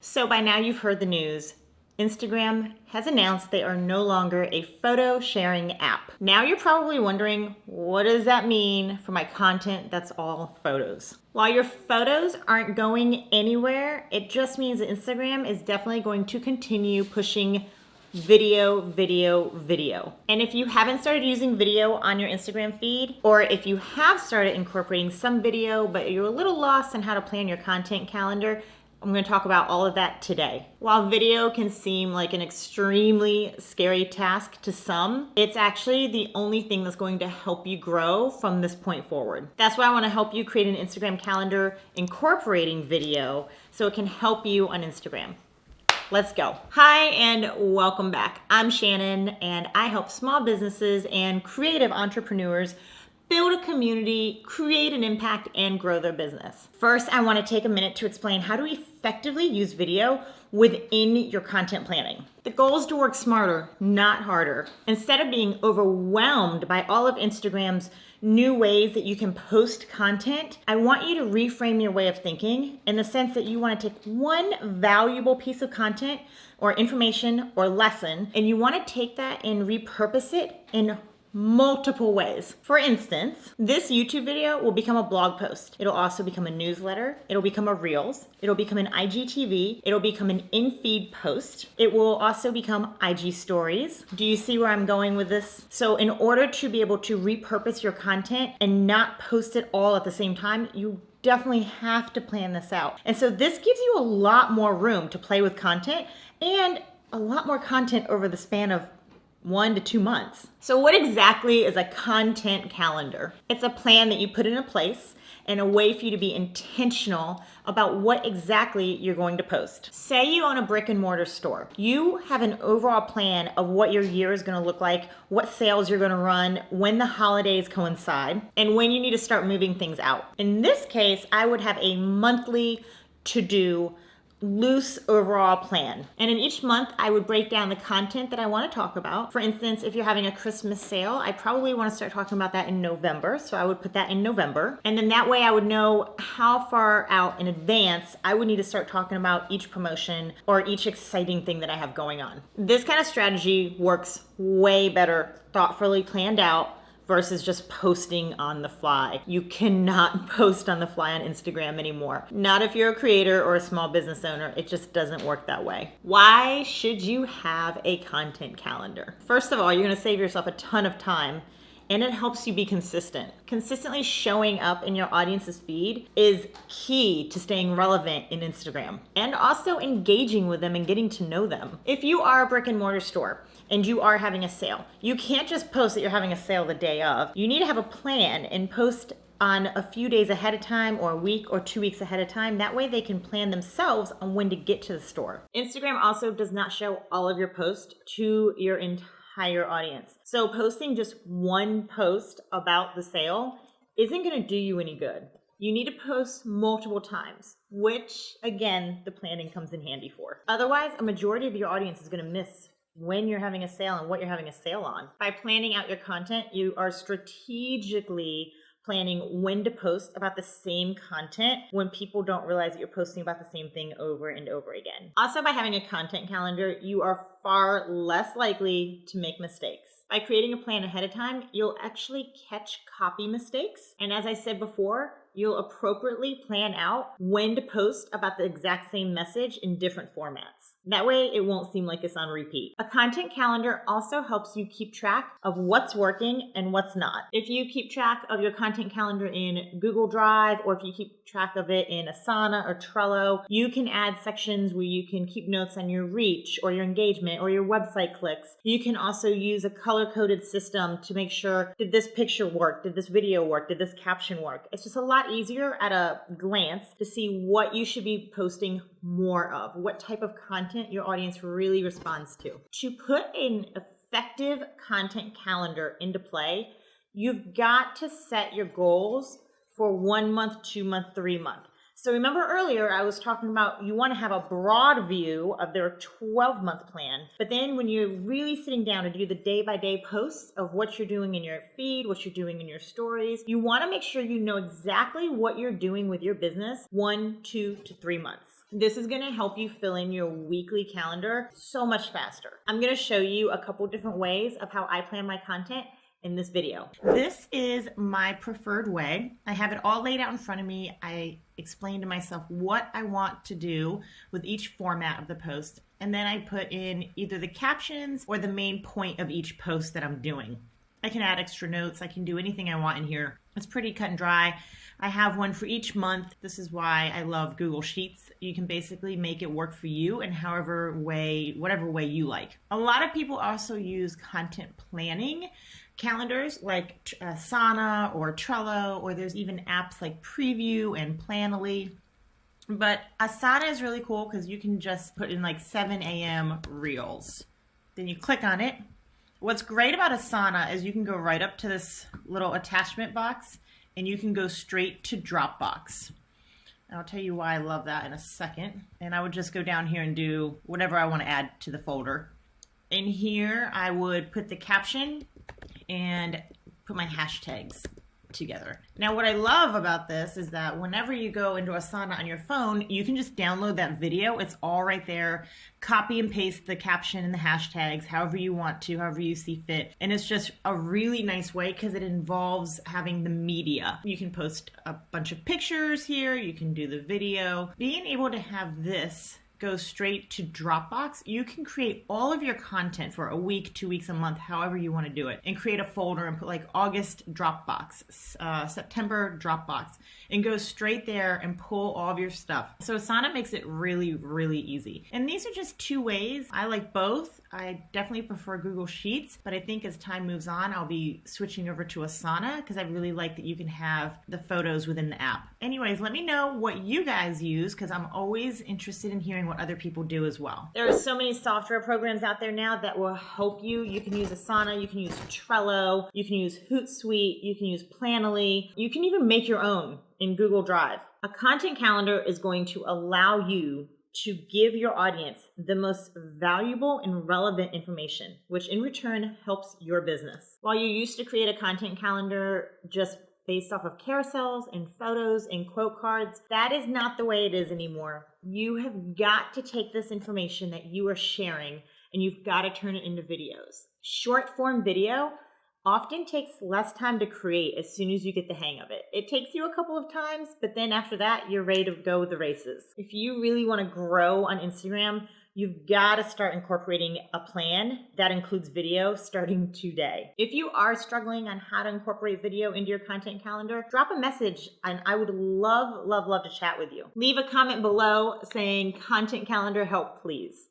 So by now you've heard the news. Instagram has announced they are no longer a photo sharing app. Now you're probably wondering, what does that mean for my content that's all photos? While your photos aren't going anywhere, it just means that Instagram is definitely going to continue pushing video. And if you haven't started using video on your Instagram feed, or if you have started incorporating some video, but you're a little lost on how to plan your content calendar, I'm going to talk about all of that today. While video can seem like an extremely scary task to some, it's actually the only thing that's going to help you grow from this point forward. That's why I want to help you create an Instagram calendar incorporating video so it can help you on Instagram. Let's go. Hi and welcome back. I'm Shannon and I help small businesses and creative entrepreneurs build a community, create an impact, and grow their business. First, I want to take a minute to explain how to effectively use video within your content planning. The goal is to work smarter, not harder. Instead of being overwhelmed by all of Instagram's new ways that you can post content, I want you to reframe your way of thinking in the sense that you want to take one valuable piece of content or information or lesson, and you want to take that and repurpose it in multiple ways. For instance, this YouTube video will become a blog post. It'll also become a newsletter. It'll become a Reels. It'll become an IGTV. It'll become an in-feed post. It will also become IG stories. Do you see where I'm going with this? So in order to be able to repurpose your content and not post it all at the same time, you definitely have to plan this out. And so this gives you a lot more room to play with content and a lot more content over the span of 1 to 2 months. So what exactly is a content calendar? It's a plan that you put into place and a way for you to be intentional about what exactly you're going to post. Say you own a brick and mortar store. You have an overall plan of what your year is going to look like, what sales you're going to run, when the holidays coincide, and when you need to start moving things out. In this case, I would have a monthly to-do loose overall plan. And in each month, I would break down the content that I want to talk about. For instance, if you're having a Christmas sale, I probably want to start talking about that in November. So I would put that in November. And then that way I would know how far out in advance I would need to start talking about each promotion or each exciting thing that I have going on. This kind of strategy works way better, thoughtfully planned out, versus just posting on the fly. You cannot post on the fly on Instagram anymore. Not if you're a creator or a small business owner. It just doesn't work that way. Why should you have a content calendar? First of all, you're gonna save yourself a ton of time and it helps you be consistent. Consistently showing up in your audience's feed is key to staying relevant in Instagram and also engaging with them and getting to know them. If you are a brick and mortar store and you are having a sale, you can't just post that you're having a sale the day of. You need to have a plan and post on a few days ahead of time or a week or 2 weeks ahead of time. That way they can plan themselves on when to get to the store. Instagram also does not show all of your posts to your entire audience. So posting just one post about the sale isn't going to do you any good. You need to post multiple times, which again, the planning comes in handy for. Otherwise, a majority of your audience is going to miss when you're having a sale and what you're having a sale on. By planning out your content, you are strategically planning when to post about the same content when people don't realize that you're posting about the same thing over and over again. Also, by having a content calendar, you are far less likely to make mistakes. By creating a plan ahead of time, you'll actually catch copy mistakes. And as I said before, you'll appropriately plan out when to post about the exact same message in different formats. That way, it won't seem like it's on repeat. A content calendar also helps you keep track of what's working and what's not. If you keep track of your content calendar in Google Drive, or if you keep track of it in Asana or Trello, you can add sections where you can keep notes on your reach or your engagement or your website clicks. You can also use a color-coded system to make sure, did this picture work? Did this video work? Did this caption work? It's just a lot easier at a glance to see what you should be posting more of, what type of content your audience really responds to. To put an effective content calendar into play, you've got to set your goals for 1 month, 2 month, 3 month. So remember earlier I was talking about you want to have a broad view of their 12-month plan, but then when you're really sitting down to do the day-by-day posts of what you're doing in your feed, what you're doing in your stories, you want to make sure you know exactly what you're doing with your business 1, 2 to 3 months. This is going to help you fill in your weekly calendar so much faster. I'm going to show you a couple different ways of how I plan my content in this video. This is my preferred way. I have it all laid out in front of me. I explain to myself what I want to do with each format of the post, and then I put in either the captions or the main point of each post that I'm doing. I can add extra notes. I can do anything I want in here. It's pretty cut and dry. I have one for each month. This is why I love Google Sheets. You can basically make it work for you in whatever way you like. A lot of people also use content planning calendars like Asana or Trello, or there's even apps like Preview and Planoly. But Asana is really cool because you can just put in like 7 a.m. reels. Then you click on it. What's great about Asana is you can go right up to this little attachment box and you can go straight to Dropbox. I'll tell you why I love that in a second. And I would just go down here and do whatever I want to add to the folder. In here, I would put the caption and put my hashtags together. Now, what I love about this is that whenever you go into Asana on your phone, you can just download that video. It's all right there. Copy and paste the caption and the hashtags however you want to, however you see fit. And it's just a really nice way because it involves having the media. You can post a bunch of pictures here. You can do the video. Being able to have this go straight to Dropbox, you can create all of your content for a week, 2 weeks, a month, however you want to do it, and create a folder and put like August Dropbox, September Dropbox, and go straight there and pull all of your stuff. So Asana makes it really, really easy. And these are just 2 ways. I like both. I definitely prefer Google Sheets, but I think as time moves on, I'll be switching over to Asana because I really like that you can have the photos within the app. Anyways, let me know what you guys use because I'm always interested in hearing what other people do as well. There are so many software programs out there now that will help you. You can use Asana, you can use Trello, you can use Hootsuite, you can use Planoly, you can even make your own in Google Drive. A content calendar is going to allow you to give your audience the most valuable and relevant information, which in return helps your business. While you used to create a content calendar just based off of carousels and photos and quote cards, that is not the way it is anymore. You have got to take this information that you are sharing and you've got to turn it into videos. Short form video often takes less time to create as soon as you get the hang of it. It takes you a couple of times, but then after that, you're ready to go with the races. If you really want to grow on Instagram, you've got to start incorporating a plan that includes video starting today. If you are struggling on how to incorporate video into your content calendar, drop a message and I would love, love, love to chat with you. Leave a comment below saying content calendar help, please.